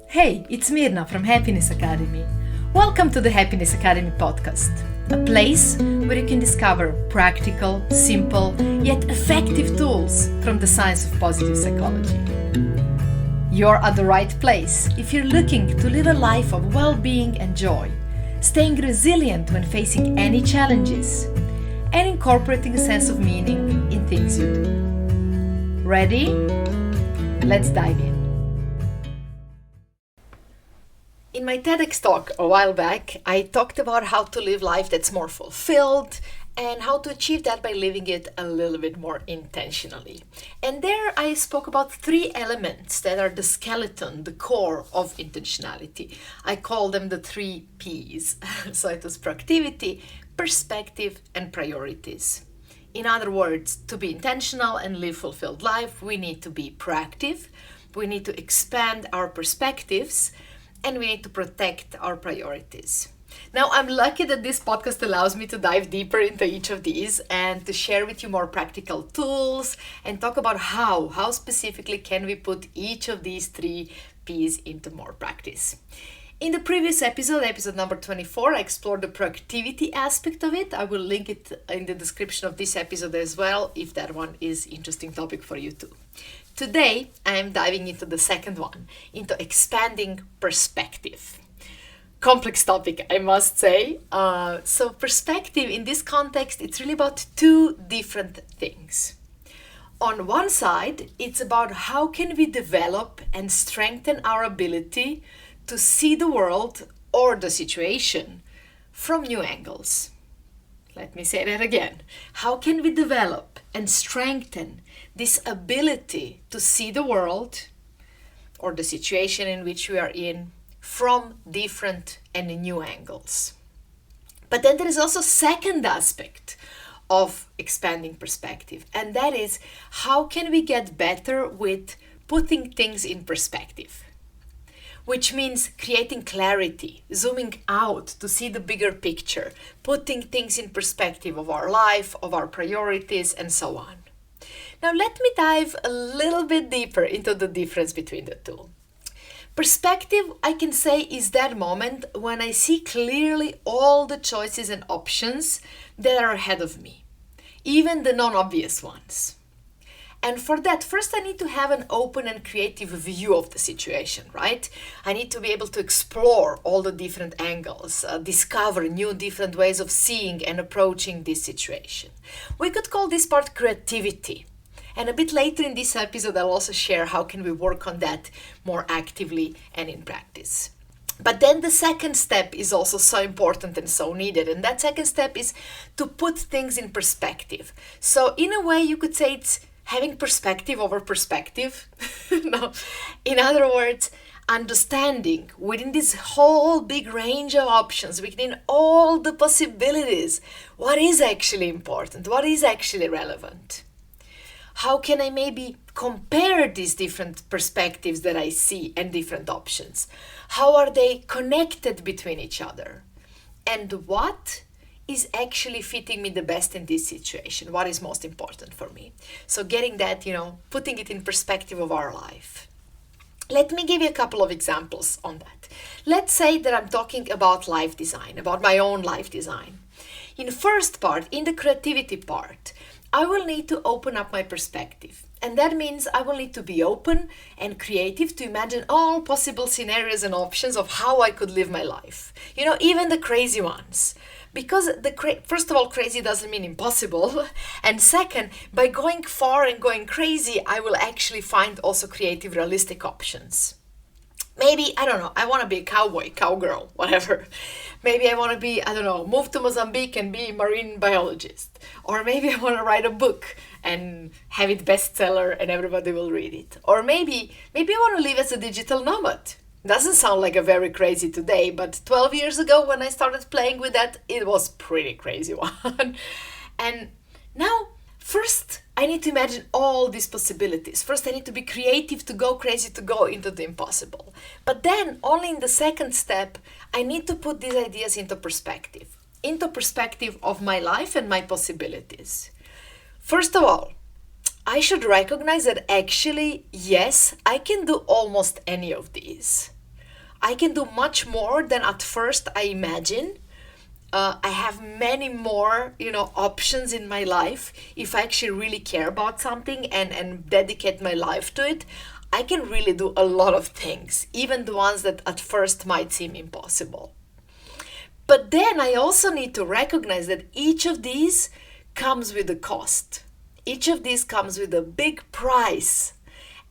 Hey, it's Mirna from Happiness Academy. Welcome to the Happiness Academy podcast, a place where you can discover practical, simple, yet effective tools from the science of positive psychology. You're at the right place if you're looking to live a life of well-being and joy, staying resilient when facing any challenges, and incorporating a sense of meaning in things you do. Ready? Let's dive in. In my TEDx talk a while back, I talked about how to live life that's more fulfilled and how to achieve that by living it a little bit more intentionally. And there I spoke about three elements that are the skeleton, the core of intentionality. I call them the 3 Ps. So it was proactivity, perspective, and priorities. In other words, to be intentional and live fulfilled life, we need to be proactive, we need to expand our perspectives, and we need to protect our priorities. Now, I'm lucky that this podcast allows me to dive deeper into each of these and to share with you more practical tools and talk about how specifically can we put each of these 3 Ps into more practice. In the previous episode number 24, I explored the proactivity aspect of it. I will link it in the description of this episode as well, if that one is interesting topic for you too. Today, I am diving into the second one, into expanding perspective. Complex topic, I must say. So perspective in this context, it's really about two different things. On one side, it's about how can we develop and strengthen our ability to see the world or the situation from new angles. Let me say that again. How can we develop and strengthen this ability to see the world or the situation in which we are in from different and new angles? But then there is also a second aspect of expanding perspective, and that is how can we get better with putting things in perspective? Which means creating clarity, zooming out to see the bigger picture, putting things in perspective of our life, of our priorities, and so on. Now let me dive a little bit deeper into the difference between the two. Perspective, I can say, is that moment when I see clearly all the choices and options that are ahead of me, even the non-obvious ones. And for that, first I need to have an open and creative view of the situation, right? I need to be able to explore all the different angles, discover new different ways of seeing and approaching this situation. We could call this part creativity. And a bit later in this episode, I'll also share how can we work on that more actively and in practice. But then the second step is also so important and so needed. And that second step is to put things in perspective. So in a way, you could say it's having perspective over perspective. No. In other words, understanding within this whole big range of options, within all the possibilities, what is actually important, what is actually relevant. How can I maybe compare these different perspectives that I see and different options? How are they connected between each other? And what is actually fitting me the best in this situation? What is most important for me? So getting that, putting it in perspective of our life. Let me give you a couple of examples on that. Let's say that I'm talking about life design, about my own life design. In the first part, in the creativity part, I will need to open up my perspective. And that means I will need to be open and creative to imagine all possible scenarios and options of how I could live my life. Even the crazy ones. Because first of all, crazy doesn't mean impossible. And second, by going far and going crazy, I will actually find also creative, realistic options. Maybe, I don't know, I want to be a cowboy, cowgirl, whatever. Maybe I want to be, move to Mozambique and be a marine biologist. Or maybe I want to write a book and have it bestseller and everybody will read it. Or maybe I want to live as a digital nomad. Doesn't sound like a very crazy today, but 12 years ago when I started playing with that, it was pretty crazy one. And now, first, I need to imagine all these possibilities. First, I need to be creative to go crazy, to go into the impossible. But then, only in the second step, I need to put these ideas into perspective of my life and my possibilities. First of all, I should recognize that actually, yes, I can do almost any of these. I can do much more than at first I imagine. I have many more, options in my life. If I actually really care about something and dedicate my life to it, I can really do a lot of things, even the ones that at first might seem impossible. But then I also need to recognize that each of these comes with a cost. Each of these comes with a big price.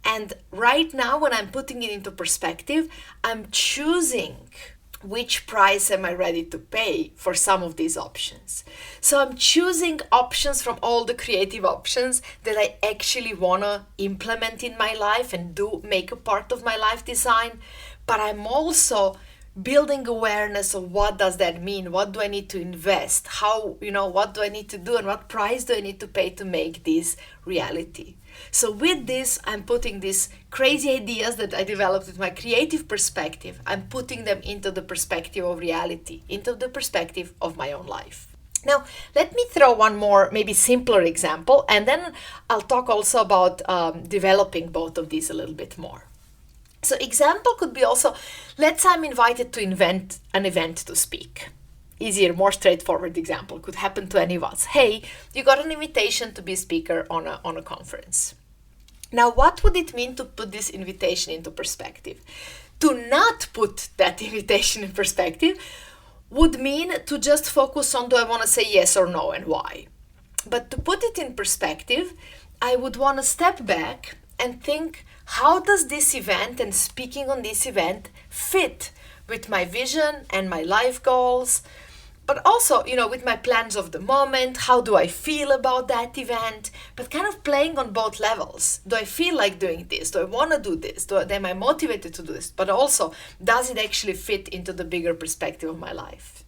And right now, when I'm putting it into perspective, I'm choosing which price am I ready to pay for some of these options. So I'm choosing options from all the creative options that I actually want to implement in my life and do make a part of my life design. But I'm also building awareness of what does that mean? What do I need to invest? How, what do I need to do and what price do I need to pay to make this reality? So with this, I'm putting these crazy ideas that I developed with my creative perspective, I'm putting them into the perspective of reality, into the perspective of my own life. Now, let me throw one more, maybe simpler example, and then I'll talk also about developing both of these a little bit more. So example could be also, let's say I'm invited to invent an event to speak. Easier, more straightforward example could happen to any of us. Hey, you got an invitation to be a speaker on a conference. Now, what would it mean to put this invitation into perspective? To not put that invitation in perspective would mean to just focus on, do I want to say yes or no and why? But to put it in perspective, I would want to step back and think, how does this event and speaking on this event fit with my vision and my life goals? But also, with my plans of the moment, how do I feel about that event? But kind of playing on both levels. Do I feel like doing this? Do I want to do this? Am I motivated to do this? But also, does it actually fit into the bigger perspective of my life?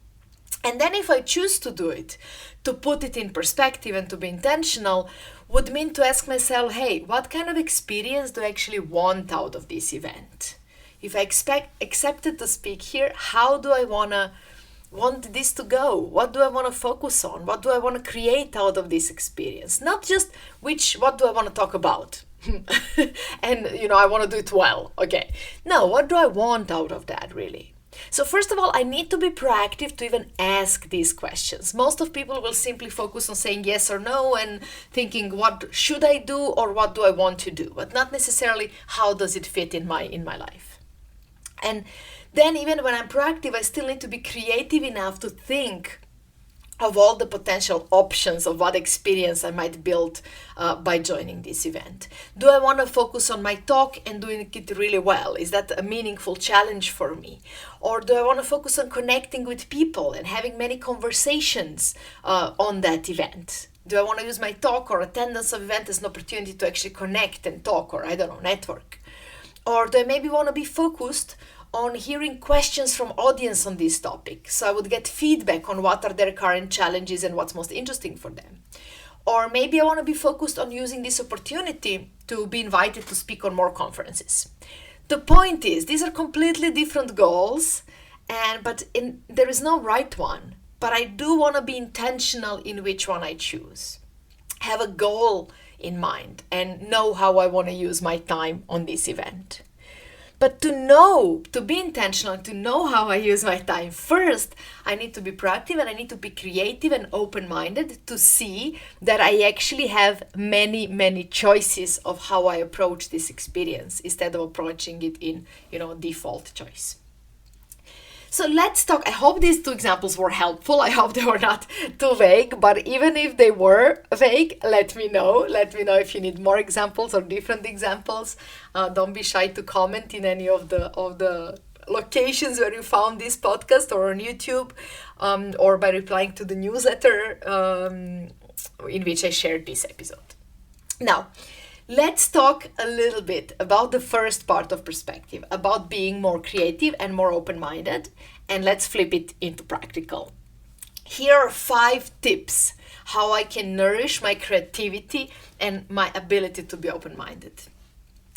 And then if I choose to do it, to put it in perspective and to be intentional, would mean to ask myself, hey, what kind of experience do I actually want out of this event? If I accepted to speak here, how do I want this to go? What do I want to focus on? What do I want to create out of this experience? Not just what do I want to talk about? And, I want to do it well. Okay. No, what do I want out of that really? So first of all, I need to be proactive to even ask these questions. Most of people will simply focus on saying yes or no and thinking, what should I do or what do I want to do? But not necessarily how does it fit in my life. And then even when I'm proactive, I still need to be creative enough to think of all the potential options of what experience I might build by joining this event. Do I want to focus on my talk and doing it really well? Is that a meaningful challenge for me? Or do I want to focus on connecting with people and having many conversations on that event? Do I want to use my talk or attendance of event as an opportunity to actually connect and talk or, network? Or do I maybe want to be focused on hearing questions from audience on this topic? So I would get feedback on what are their current challenges and what's most interesting for them. Or maybe I want to be focused on using this opportunity to be invited to speak on more conferences. The point is, these are completely different goals, but there is no right one. But I do want to be intentional in which one I choose. Have a goal in mind and know how I want to use my time on this event. But to be intentional, to know how I use my time, first, I need to be proactive and I need to be creative and open-minded to see that I actually have many, many choices of how I approach this experience instead of approaching it in, default choice. So let's talk. I hope these two examples were helpful. I hope they were not too vague, but even if they were vague, let me know. Let me know if you need more examples or different examples. Don't be shy to comment in any of the locations where you found this podcast or on YouTube, or by replying to the newsletter in which I shared this episode. Now, let's talk a little bit about the first part of perspective, about being more creative and more open-minded, and let's flip it into practical. Here are 5 tips how I can nourish my creativity and my ability to be open-minded.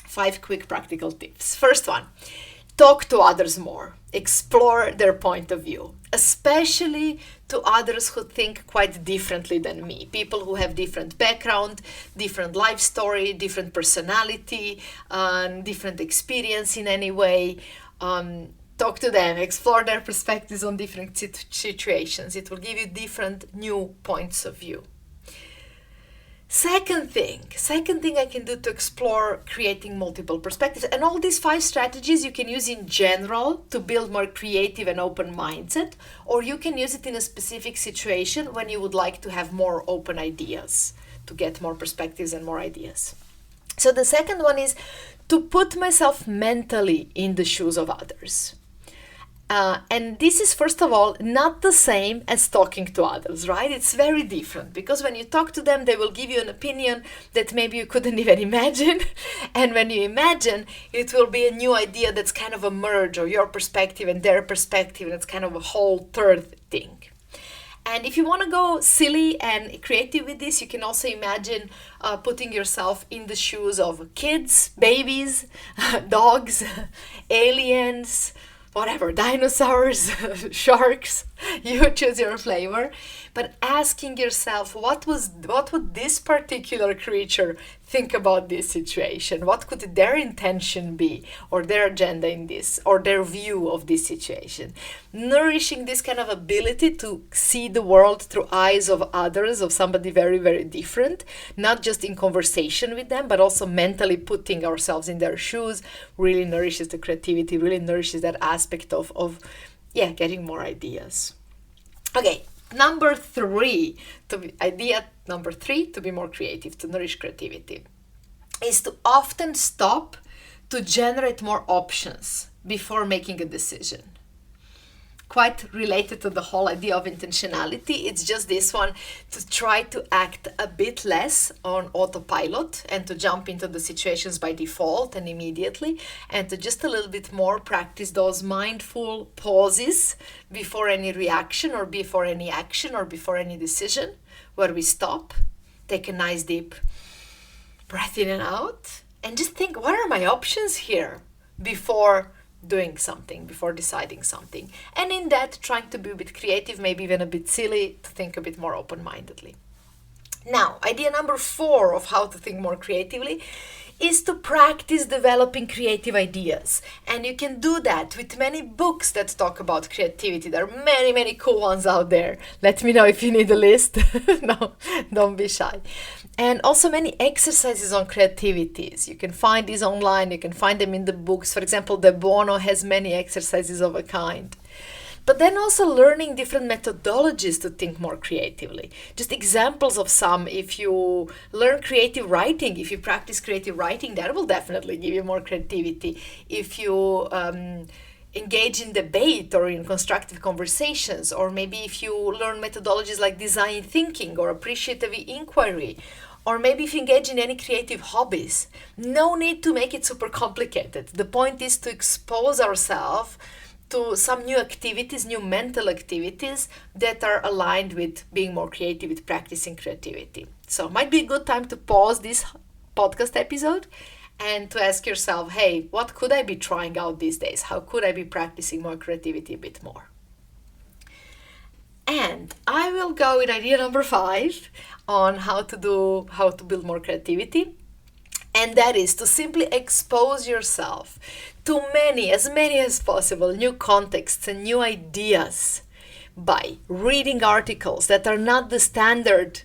5 quick practical tips. First one, talk to others more. Explore their point of view, especially to others who think quite differently than me. People who have different background, different life story, different personality, different experience in any way. talk to them, explore their perspectives on different situations. It will give you different new points of view. Second thing I can do to explore creating multiple perspectives, and all these 5 strategies you can use in general to build more creative and open mindset, or you can use it in a specific situation when you would like to have more open ideas, to get more perspectives and more ideas. So the second one is to put myself mentally in the shoes of others. And this is, first of all, not the same as talking to others, right? It's very different, because when you talk to them, they will give you an opinion that maybe you couldn't even imagine. And when you imagine, it will be a new idea that's kind of a merge of your perspective and their perspective, and it's kind of a whole third thing. And if you want to go silly and creative with this, you can also imagine putting yourself in the shoes of kids, babies, dogs, aliens, whatever, dinosaurs, sharks, you choose your flavor, but asking yourself, what would this particular creature think about this situation? What could their intention be, or their agenda in this, or their view of this situation? Nourishing this kind of ability to see the world through eyes of others, of somebody very, very different, not just in conversation with them, but also mentally putting ourselves in their shoes, really nourishes the creativity, really nourishes that aspect of getting more ideas. Okay, idea number 3 to be more creative, to nourish creativity, is to often stop to generate more options before making a decision. Quite related to the whole idea of intentionality, it's just this one, to try to act a bit less on autopilot and to jump into the situations by default and immediately, and to just a little bit more practice those mindful pauses before any reaction or before any action or before any decision, where we stop, take a nice deep breath in and out, and just think, what are my options here before doing something, before deciding something. And in that, trying to be a bit creative, maybe even a bit silly, to think a bit more open-mindedly. Now, idea number 4 of how to think more creatively is to practice developing creative ideas. And you can do that with many books that talk about creativity. There are many, many cool ones out there. Let me know if you need a list. No, don't be shy. And also many exercises on creativities. You can find these online, you can find them in the books. For example, De Bono has many exercises of a kind. But then also learning different methodologies to think more creatively. Just examples of some. If you learn creative writing, if you practice creative writing, that will definitely give you more creativity. If you engage in debate or in constructive conversations, or maybe if you learn methodologies like design thinking or appreciative inquiry, or maybe if you engage in any creative hobbies. No need to make it super complicated. The point is to expose ourselves to some new activities, new mental activities that are aligned with being more creative, with practicing creativity. So it might be a good time to pause this podcast episode and to ask yourself, hey, what could I be trying out these days? How could I be practicing more creativity a bit more? And I will go with idea number 5 on how to build more creativity. And that is to simply expose yourself to as many as possible, new contexts and new ideas by reading articles that are not the standard,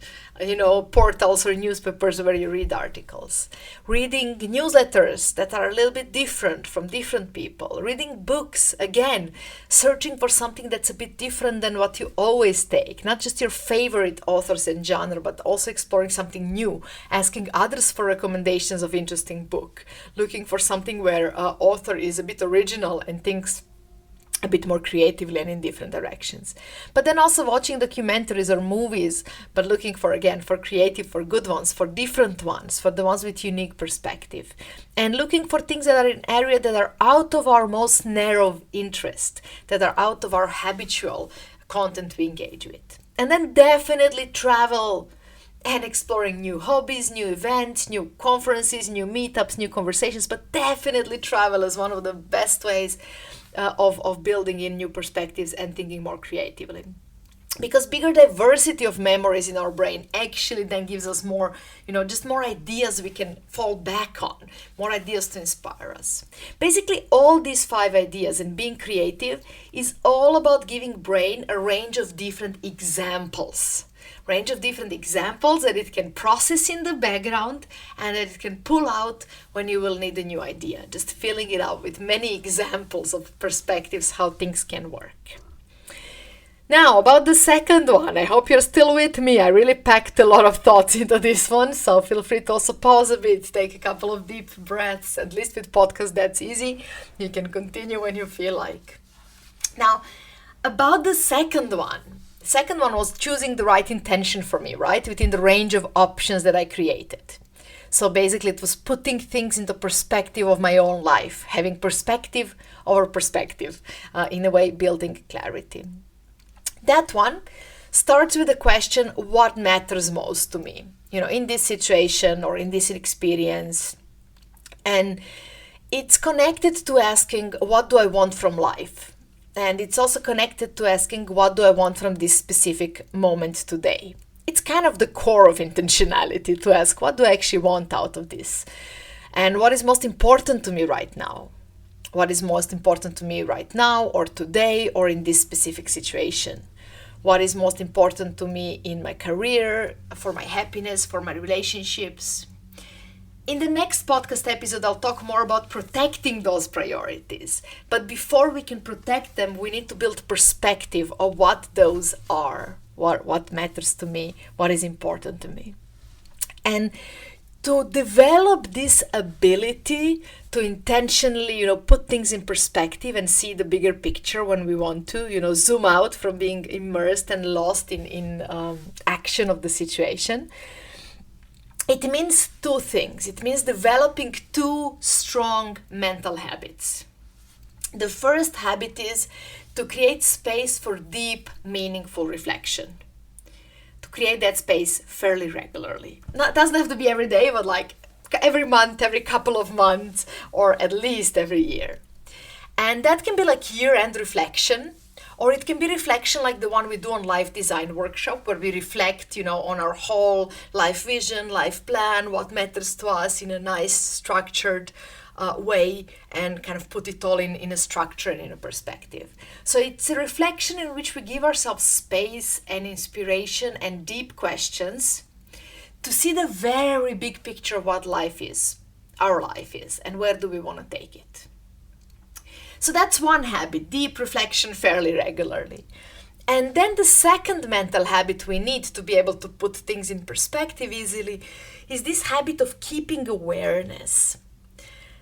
portals or newspapers where you read articles. Reading newsletters that are a little bit different from different people. Reading books, again, searching for something that's a bit different than what you always take. Not just your favorite authors and genre, but also exploring something new. Asking others for recommendations of interesting book. Looking for something where author is a bit original and thinks a bit more creatively and in different directions. But then also watching documentaries or movies, but looking for creative, for good ones, for different ones, for the ones with unique perspective. And looking for things that are in area that are out of our most narrow interest, that are out of our habitual content we engage with. And then definitely travel and exploring new hobbies, new events, new conferences, new meetups, new conversations, but definitely travel is one of the best ways of building in new perspectives and thinking more creatively. Because bigger diversity of memories in our brain actually then gives us more, just more ideas we can fall back on, more ideas to inspire us. Basically, all these 5 ideas and being creative is all about giving brain a range of different examples. That it can process in the background and that it can pull out when you will need a new idea. Just filling it out with many examples of perspectives how things can work. Now, about the second one, I hope you're still with me. I really packed a lot of thoughts into this one, so feel free to also pause a bit, take a couple of deep breaths. At least with podcasts, that's easy. You can continue when you feel like. Now, about the second one. The second one was choosing the right intention for me, right? Within the range of options that I created. So basically, it was putting things into perspective of my own life, having perspective over perspective, in a way, building clarity. That one starts with the question, what matters most to me, in this situation or in this experience. And it's connected to asking, what do I want from life? And it's also connected to asking, what do I want from this specific moment today? It's kind of the core of intentionality to ask, what do I actually want out of this? And what is most important to me right now? What is most important to me right now or today or in this specific situation? What is most important to me in my career, for my happiness, for my relationships? In the next podcast episode, I'll talk more about protecting those priorities. But before we can protect them, we need to build perspective of what those are, what matters to me, what is important to me. And to develop this ability to intentionally, put things in perspective and see the bigger picture when we want to, zoom out from being immersed and lost in action of the situation. It means 2 things. It means developing 2 strong mental habits. The first habit is to create space for deep, meaningful reflection. Create that space fairly regularly. It doesn't have to be every day, but like every month, every couple of months, or at least every year. And that can be like year-end reflection, or it can be reflection like the one we do on Life Design Workshop, where we reflect, on our whole life vision, life plan, what matters to us in a nice, structured way, and kind of put it all in a structure and in a perspective. So it's a reflection in which we give ourselves space and inspiration and deep questions to see the very big picture of what life is, our life is, and where do we want to take it. So that's one habit, deep reflection fairly regularly. And then the second mental habit we need to be able to put things in perspective easily is this habit of keeping awareness.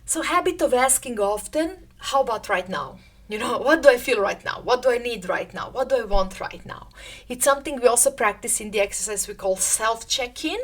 So habit of asking often, how about right now? What do I feel right now? What do I need right now? What do I want right now? It's something we also practice in the exercise we call self-check-in,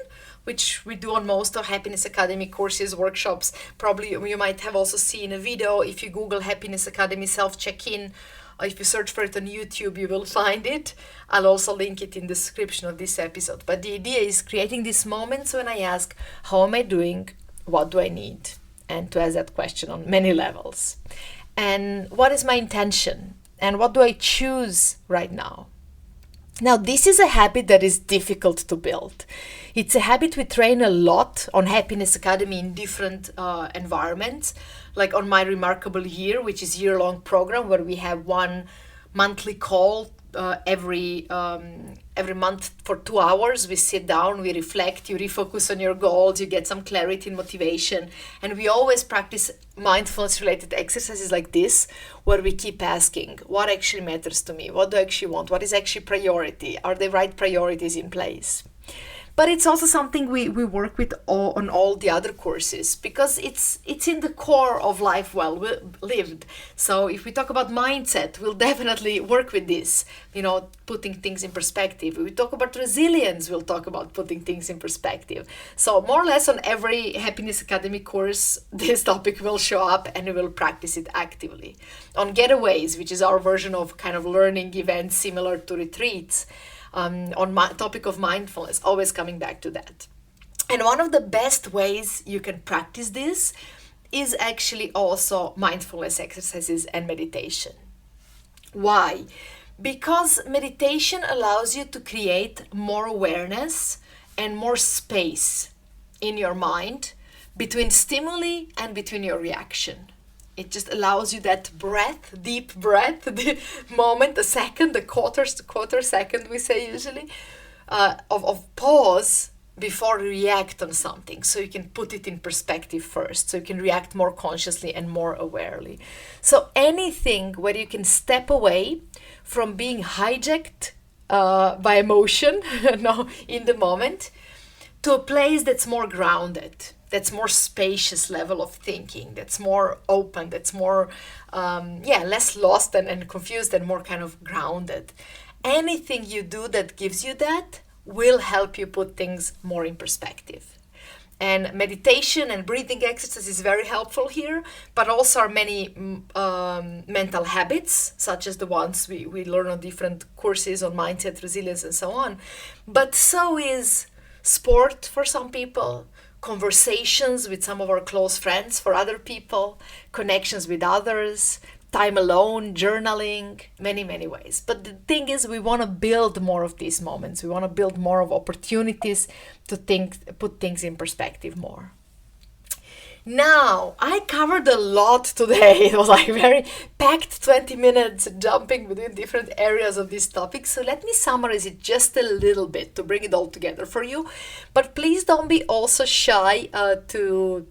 which we do on most of Happiness Academy courses, workshops. Probably you might have also seen a video. If you Google Happiness Academy self-check-in, or if you search for it on YouTube, you will find it. I'll also link it in the description of this episode. But the idea is creating these moments when I ask, how am I doing? What do I need? And to ask that question on many levels. And what is my intention? And what do I choose right now? Now, this is a habit that is difficult to build. It's a habit we train a lot on Happiness Academy in different environments, like on My Remarkable Year, which is a year-long program where we have one monthly call every month for 2 hours. We sit down, we reflect, you refocus on your goals, you get some clarity and motivation. And we always practice mindfulness-related exercises like this, where we keep asking, what actually matters to me? What do I actually want? What is actually priority? Are the right priorities in place? But it's also something we work with on all the other courses, because it's in the core of life well lived. So if we talk about mindset, we'll definitely work with this, putting things in perspective. If we talk about resilience, we'll talk about putting things in perspective. So more or less on every Happiness Academy course, this topic will show up and we will practice it actively. On Getaways, which is our version of kind of learning events similar to retreats, on my topic of mindfulness, always coming back to that. And one of the best ways you can practice this is actually also mindfulness exercises and meditation. Why? Because meditation allows you to create more awareness and more space in your mind between stimuli and between your reaction. It just allows you that breath, deep breath, the moment, a second, the quarter second we say usually, of pause before you react on something. So you can put it in perspective first. So you can react more consciously and more awarely. So anything where you can step away from being hijacked by emotion in the moment to a place that's more grounded, that's more spacious level of thinking, that's more open, that's more, less lost and confused and more kind of grounded. Anything you do that gives you that will help you put things more in perspective. And meditation and breathing exercise is very helpful here, but also are many mental habits, such as the ones we learn on different courses on mindset, resilience, and so on. But so is sport for some people, conversations with some of our close friends for other people, connections with others, time alone, journaling, many, many ways. But the thing is, we want to build more of these moments. We want to build more of opportunities to put things in perspective more. Now, I covered a lot today. It was like very packed 20 minutes jumping between different areas of this topic. So let me summarize it just a little bit to bring it all together for you. But please don't be also shy to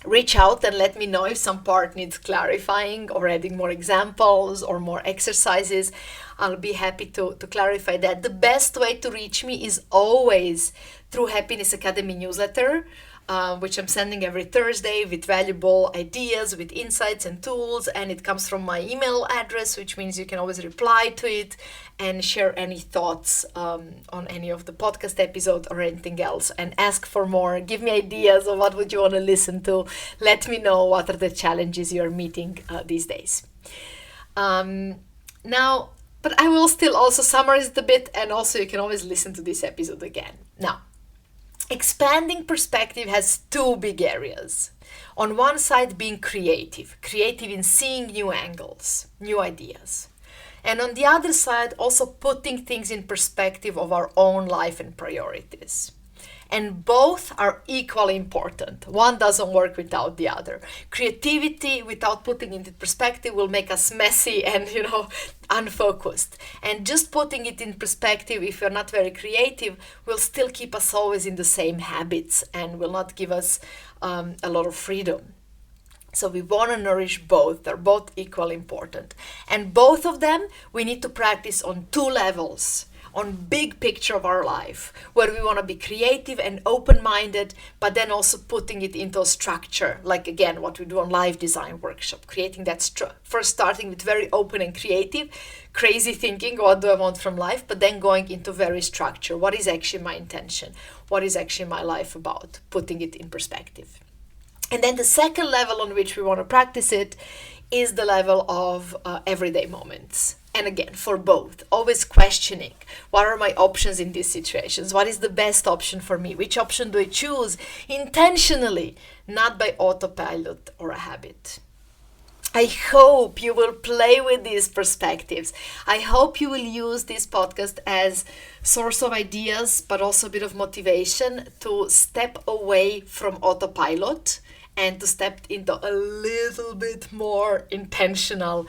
reach out and let me know if some part needs clarifying or adding more examples or more exercises. I'll be happy to clarify that. The best way to reach me is always through Happiness Academy newsletter, which I'm sending every Thursday with valuable ideas, with insights and tools. And it comes from my email address, which means you can always reply to it and share any thoughts on any of the podcast episodes or anything else, and ask for more. Give me ideas of what would you want to listen to. Let me know what are the challenges you're meeting these days. Now, but I will still also summarize it a bit, and also you can always listen to this episode again. Now, expanding perspective has two big areas. On one side, being creative in seeing new angles, new ideas. And on the other side, also putting things in perspective of our own life and priorities. And both are equally important. One doesn't work without the other. Creativity without putting it into perspective will make us messy and, unfocused. And just putting it in perspective, if you're not very creative, will still keep us always in the same habits and will not give us a lot of freedom. So we want to nourish both. They're both equally important. And both of them, we need to practice on two levels. On big picture of our life, where we want to be creative and open-minded, but then also putting it into a structure, like again what we do on live design workshop, creating that first starting with very open and creative, crazy thinking, what do I want from life, but then going into very structure, what is actually my intention, what is actually my life about, putting it in perspective. And then the second level on which we want to practice it is the level of everyday moments. And again, for both, always questioning, what are my options in these situations? What is the best option for me? Which option do I choose intentionally, not by autopilot or a habit? I hope you will play with these perspectives. I hope you will use this podcast as source of ideas, but also a bit of motivation to step away from autopilot and to step into a little bit more intentional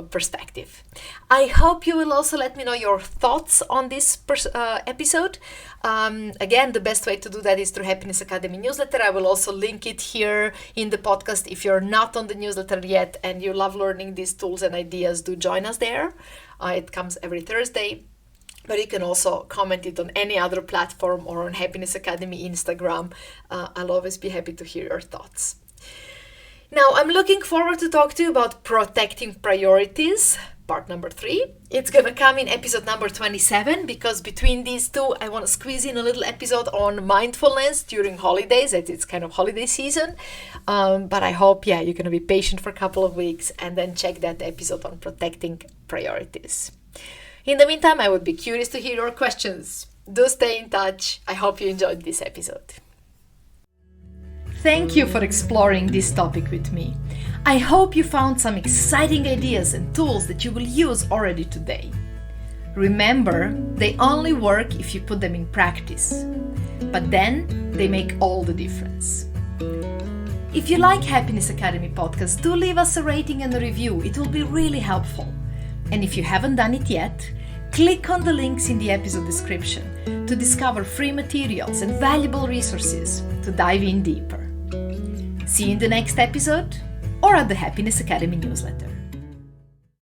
perspective. I hope you will also let me know your thoughts on this episode. Again, the best way to do that is through Happiness Academy newsletter. I will also link it here in the podcast. If you're not on the newsletter yet and you love learning these tools and ideas, do join us there. It comes every Thursday. But you can also comment it on any other platform or on Happiness Academy Instagram. I'll always be happy to hear your thoughts. Now, I'm looking forward to talk to you about protecting priorities, part number 3. It's going to come in episode number 27, because between these two, I want to squeeze in a little episode on mindfulness during holidays. It's kind of holiday season. But I hope, you're going to be patient for a couple of weeks and then check that episode on protecting priorities. In the meantime, I would be curious to hear your questions. Do stay in touch. I hope you enjoyed this episode. Thank you for exploring this topic with me. I hope you found some exciting ideas and tools that you will use already today. Remember, they only work if you put them in practice, but then they make all the difference. If you like Happiness Academy podcast, do leave us a rating and a review. It will be really helpful. And if you haven't done it yet, click on the links in the episode description to discover free materials and valuable resources to dive in deeper. See you in the next episode or at the Happiness Academy newsletter.